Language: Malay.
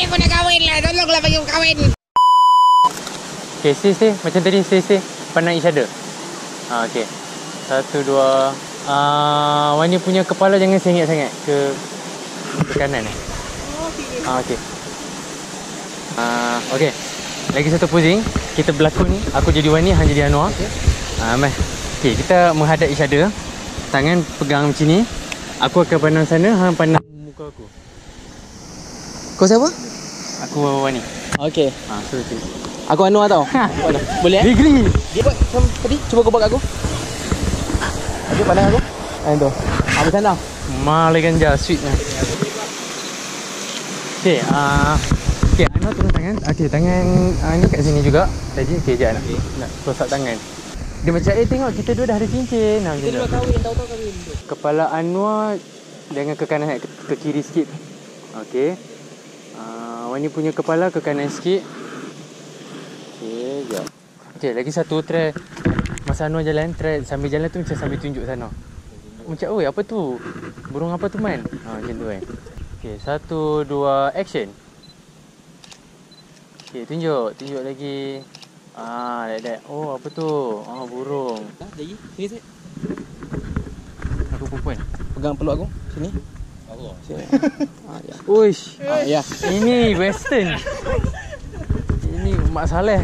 aku nak kahwin lah. Tolonglah bagi aku kahwin. Okay, stay. Macam tadi, stay. Pandang each other. Okay. 1, 2. Wani punya kepala jangan sengit sangat ke kanan. Okay. Okay. Lagi satu posing. Kita berlakon ni. Aku jadi Wani, Han jadi Anwar. Okay, kita menghadap each other. Tangan pegang macam ni. Aku akan pandang sana, Han pandang muka aku. Kau siapa? Aku Wani. Okay. So tu. Aku Anwar tau. Boleh Degree. Dia buat macam tadi. Cuba kau buat kat aku. Okay, pandang aku. Tu. Macam mana? Malai ganja, sweet lah. Okay, okay, Anwar turun tangan. Okay, tangan ni kat sini juga. Tadi, okay, sekejap nak close up tangan. Dia macam, tengok kita dua dah ada cincin. Kita dua kahwin, tahu-tahu kahwin. Kepala Anwar jangan ke kanan, ke kiri sikit. Okay. Wani punya kepala ke kanan sikit. Okay, sekejap. Okay, lagi satu, try. Masa Anwar jalan, try sambil jalan tu macam sambil tunjuk sana. Macam, oi, apa tu? Burung apa tu, Man? Macam tu kan. Okay, 1, 2, action. Okay, tunjuk lagi. Like that. Oh, apa tu? Burung. Lagi? Sini saya. Aku perempuan. Pegang peluk aku. Sini. Allah. Sini. Ya. Uish. Ya. Ini western. Ini Mak Saleh.